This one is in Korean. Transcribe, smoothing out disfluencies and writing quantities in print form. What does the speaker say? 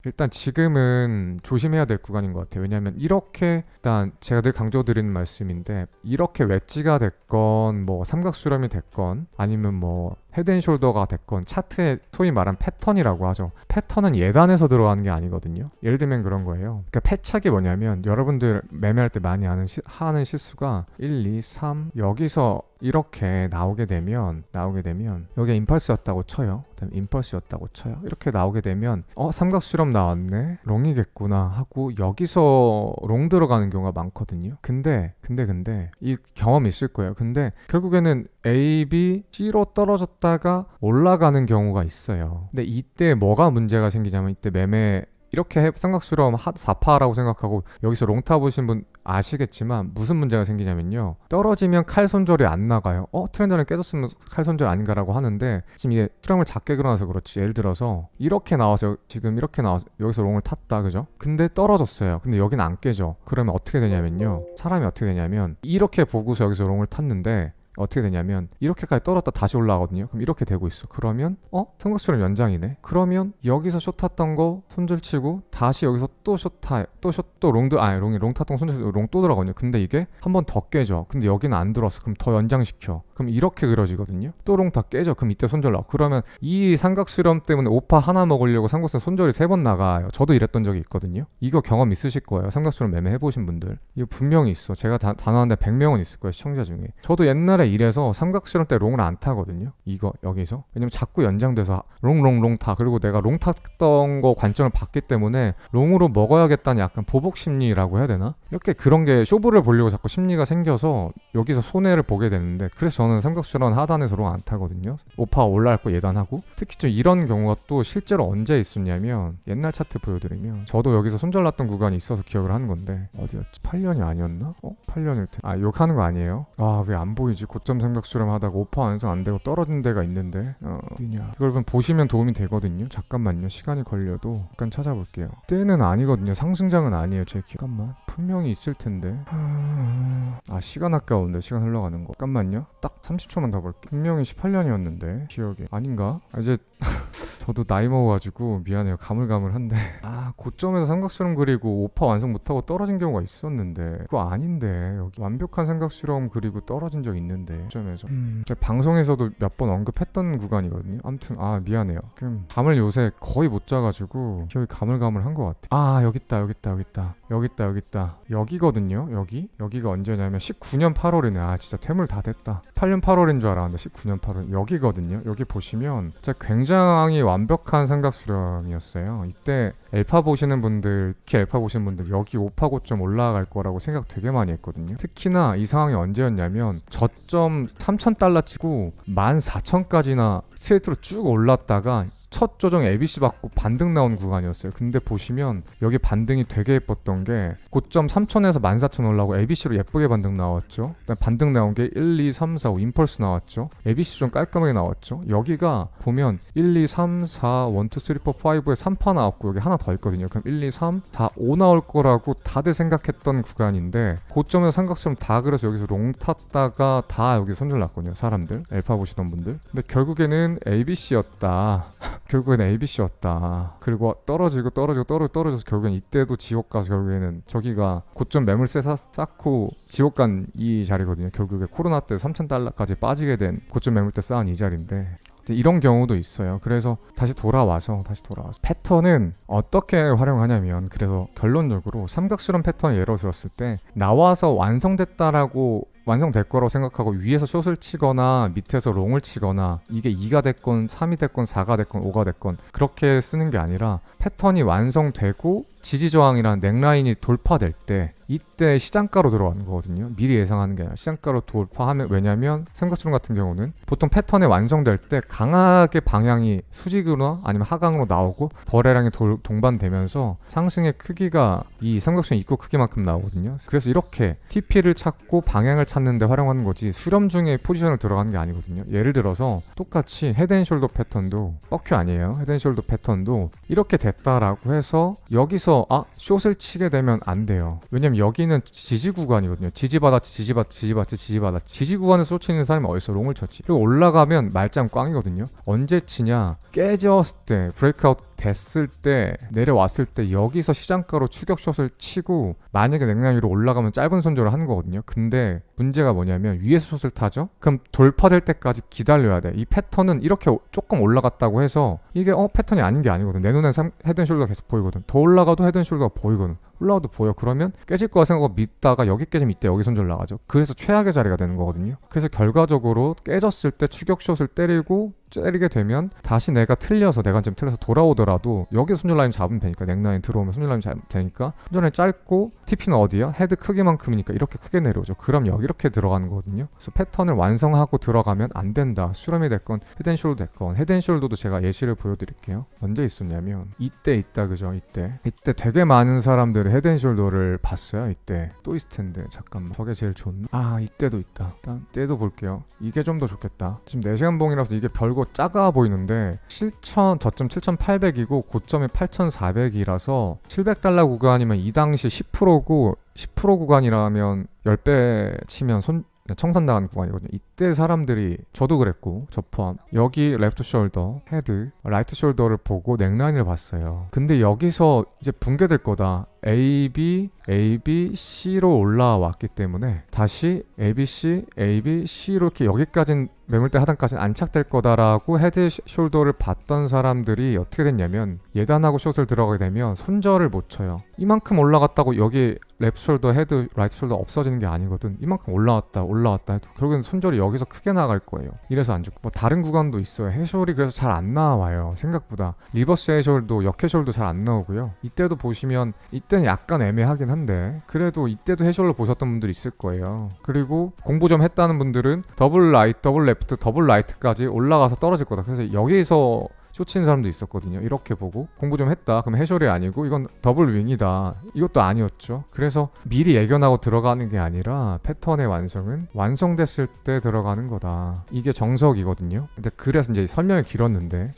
일단 지금은 조심해야 될 구간인 것 같아요. 왜냐하면 이렇게 일단 제가 늘 강조드리는 말씀인데 이렇게 웨지가 됐건 뭐 삼각수렴이 됐건 아니면 뭐 헤드앤숄더가 됐건 차트에 소위 말하는 패턴이라고 하죠. 패턴은 예단에서 들어가는 게 아니거든요. 예를 들면 그런 거예요. 그러니까 패착이 뭐냐면 여러분들 매매할 때 많이 하는 실수가 1, 2, 3 여기서 이렇게 나오게 되면 여기가 임펄스였다고 쳐요. 그다음에 임펄스였다고 쳐요. 이렇게 나오게 되면 삼각수렴 나왔네. 롱이겠구나 하고 여기서 롱 들어가는 경우가 많거든요. 근데 이 경험 있을 거예요. 근데 결국에는 A, B, C로 떨어졌다가 올라가는 경우가 있어요. 근데 이때 뭐가 문제가 생기냐면 이때 매매 이렇게 삼각수렴 4파라고 생각하고 여기서 롱타 보신 분 아시겠지만 무슨 문제가 생기냐면요. 떨어지면 칼 손절이 안 나가요. 트렌드는 깨졌으면 칼 손절 아닌가라고 하는데 지금 이게 트럼을 작게 그려놔서 그렇지. 예를 들어서 이렇게 나와서 지금 이렇게 나와서 여기서 롱을 탔다. 그죠? 근데 떨어졌어요. 근데 여기는 안 깨져. 그러면 어떻게 되냐면요. 사람이 어떻게 되냐면 이렇게 보고서 여기서 롱을 탔는데 어떻게 되냐면 이렇게까지 떨었다 다시 올라가거든요. 그럼 이렇게 되고 있어. 그러면 삼각수렴 연장이네. 그러면 여기서 숏 탔던 거 손절치고 다시 여기서 또 숏 타, 또 롱 탔던 거 손절치고 롱 또 들어가거든요. 근데 이게 한 번 더 깨져. 근데 여기는 안 들어왔어. 그럼 더 연장시켜. 그럼 이렇게 그려지거든요. 또 롱 다 깨져. 그럼 이때 손절 나와. 그러면 이 삼각수렴 때문에 오파 하나 먹으려고 삼각수렴 손절이 3번 나가요. 저도 이랬던 적이 있거든요. 이거 경험 있으실 거예요. 삼각수렴 매매 해보신 분들. 이거 분명히 있어. 제가 단언한데 100명은 있을 거예요. 시청자 중에. 저도 옛날에 이래서 삼각수렴 때 롱을 안 타거든요. 이거 여기서. 왜냐면 자꾸 연장돼서 롱 타. 그리고 내가 롱 탔던 거 관점을 봤기 때문에 롱으로 먹어야겠다는 약간 보복 심리라고 해야 되나? 이렇게 그런 게 쇼부를 보려고 자꾸 심리가 생겨서 여기서 손해를 보게 되는데 그래서 저는 삼각수렴 하단에서 롱 안 타거든요. 오파 올라갈 거 예단하고 특히 좀 이런 경우가 또 실제로 언제 있었냐면 옛날 차트 보여드리면 저도 여기서 손절 났던 구간이 있어서 기억을 하는 건데 어디였지? 8년이 아니었나? 8년일 텐데 욕하는 거 아니에요? 왜 안 보이지? 고점 삼각수렴 하다가 오파 완성 안 되고 떨어진 데가 있는데 어디냐? 그걸 보시면 도움이 되거든요. 잠깐만요. 시간이 걸려도 잠깐 찾아볼게요. 때는 아니거든요. 상승장은 아니에요. 제 기억. 잠깐만. 분명히 있을 텐데. 시간 아까운데 시간 흘러가는 거. 잠깐만요. 딱 30초만 더 볼게요. 분명히 18년이었는데 기억에 아닌가? 이제 저도 나이 먹어가지고 미안해요. 가물가물한데 고점에서 삼각수렴 그리고 오파 완성 못하고 떨어진 경우가 있었는데 그거 아닌데 여기 완벽한 삼각수렴 그리고 떨어진 적 있는데 고점에서 제가 방송에서도 몇 번 언급했던 구간이거든요. 아무튼 미안해요. 그럼 감을 요새 거의 못 짜가지고 기억이 가물가물한 것 같아. 여기 있다. 여기거든요. 여기가 언제냐면 19년 8월이네. 진짜 퇴물 다 됐다. 8년 8월인 줄 알았는데 19년 8월 여기거든요. 여기 보시면 진짜 굉장히 완벽한 삼각수렴이었어요. 이때 엘파 보시는 분들, 특히 엘파 보시는 분들 여기 오파 고점 올라갈 거라고 생각 되게 많이 했거든요. 특히나 이 상황이 언제였냐면 저점 3,000달러 치고 14,000까지나 스트레이트로 쭉 올랐다가 첫 조정 ABC 받고 반등 나온 구간이었어요. 근데 보시면 여기 반등이 되게 예뻤던 게 고점 3,000에서 14,000 올라오고 ABC로 예쁘게 반등 나왔죠. 그다음 반등 나온 게 1, 2, 3, 4, 5 임펄스 나왔죠. ABC 좀 깔끔하게 나왔죠. 여기가 보면 1, 2, 3, 4, 1, 2, 3, 4, 5에 3파 나왔고 여기 하나 더 있거든요. 그럼 1, 2, 3, 4, 5 나올 거라고 다들 생각했던 구간인데 고점에서 삼각수렴 다 그래서 여기서 롱 탔다가 다 여기 손절 났거든요. 사람들 엘파 보시던 분들. 근데 결국에는 ABC였다. 결국에는 ABC였다. 그리고 떨어져서 결국엔 이때도 지옥 가서 결국에는 저기가 고점 매물세 쌓고 지옥 간 이 자리거든요. 결국에 코로나 때 3,000달러까지 빠지게 된 고점 매물대 쌓은 이 자리인데 이런 경우도 있어요. 그래서 다시 돌아와서 패턴은 어떻게 활용하냐면 그래서 결론적으로 삼각수렴 패턴 예로 들었을 때 나와서 완성될 거라고 생각하고 위에서 숏을 치거나 밑에서 롱을 치거나 이게 2가 됐건 3이 됐건 4가 됐건 5가 됐건 그렇게 쓰는 게 아니라 패턴이 완성되고 지지저항이랑 넥라인이 돌파될 때 이때 시장가로 들어가는 거거든요. 미리 예상하는 게 아니라 시장가로 돌파하면 왜냐면 삼각수렴 같은 경우는 보통 패턴이 완성될 때 강하게 방향이 수직으로 아니면 하강으로 나오고 거래량이 동반되면서 상승의 크기가 이 삼각수렴 입구 크기만큼 나오거든요. 그래서 이렇게 TP를 찾고 방향을 찾는 데 활용하는 거지 수렴 중에 포지션을 들어가는 게 아니거든요. 예를 들어서 똑같이 헤드앤숄더 패턴도 뻑큐 아니에요. 헤드앤숄더 패턴도 이렇게 됐다라고 해서 여기서 숏을 치게 되면 안 돼요. 왜냐면 여기는 지지 구간이거든요. 지지 구간에서 숏 치는 사람이 어디서 롱을 쳤지. 그리고 올라가면 말짱 꽝이거든요. 언제 치냐? 깨졌을 때 브레이크아웃 됐을 때 내려왔을 때 여기서 시장가로 추격숏을 치고 만약에 넥라인 위로 올라가면 짧은 손절을 하는 거거든요. 근데 문제가 뭐냐면 위에서 숏을 타죠? 그럼 돌파될 때까지 기다려야 돼. 이 패턴은 이렇게 조금 올라갔다고 해서 이게 패턴이 아닌 게 아니거든. 내 눈엔 헤드앤숄더가 계속 보이거든. 더 올라가도 헤드앤숄더가 보이거든. 올라가도 보여. 그러면 깨질 거라 생각하고 믿다가 여기 깨지면 이때 여기 손절 나가죠. 그래서 최악의 자리가 되는 거거든요. 그래서 결과적으로 깨졌을 때 추격숏을 때리게 되면 다시 내가 관점 틀려서 돌아오더라도 여기 손절 라인 잡으면 되니까, 넥라인 들어오면 손절 라인 잡으면 되니까 손절 라인 짧고 TP는 어디야? 헤드 크기만큼이니까 이렇게 크게 내려오죠. 그럼 여기 이렇게 들어가는 거거든요. 그래서 패턴을 완성하고 들어가면 안 된다. 수렴이 됐건 헤드앤숄더 됐건, 헤드앤숄더도 제가 예시를 보여드릴게요. 언제 있었냐면 이때 있다, 그죠? 이때 되게 많은 사람들이 헤드앤숄더를 봤어요. 이때 또 있을 텐데 잠깐만, 저게 제일 좋나? 이때도 있다. 일단 때도 볼게요. 이게 좀 더 좋겠다. 지금 4시간 봉이라서 이게 별거 작아 보이는데 저점 7,800이고 고점이 8,400이라서 700달러 구간이면 이 당시 10%고 10% 구간이라면 10배 치면 청산 나간 구간이거든요. 이때 사람들이, 저도 그랬고 저 포함, 여기 레프트 숄더, 헤드, 라이트 숄더를 보고 넥라인을 봤어요. 근데 여기서 이제 붕괴될 거다. A, B, C로 올라왔기 때문에 다시 A, B, C, A, B, C로 이렇게 여기까지는 매물대 하단까지는 안착될 거다라고 헤드 숄더를 봤던 사람들이 어떻게 됐냐면 예단하고 숏을 들어가게 되면 손절을 못 쳐요. 이만큼 올라갔다고 여기 레프트 숄더, 헤드, 라이트 숄더 없어지는 게 아니거든. 이만큼 올라왔다 해도 결국엔 손절이 여기서 크게 나갈 거예요. 이래서 안 좋고, 다른 구간도 있어요. 해숄이 그래서 잘 안 나와요. 생각보다 리버스 해숄도, 역해숄도 잘 안 나오고요. 이때도 보시면 이때는 약간 애매하긴 한데 그래도 이때도 해숄로 보셨던 분들이 있을 거예요. 그리고 공부 좀 했다는 분들은 더블 라이트, 더블 레프트, 더블 라이트까지 올라가서 떨어질 거다. 그래서 여기서 쇼치는 사람도 있었거든요. 이렇게 보고 공부 좀 했다. 그럼 해셜이 아니고 이건 더블 윙이다. 이것도 아니었죠. 그래서 미리 예견하고 들어가는 게 아니라 패턴의 완성은 완성됐을 때 들어가는 거다. 이게 정석이거든요. 근데 그래서 이제 설명이 길었는데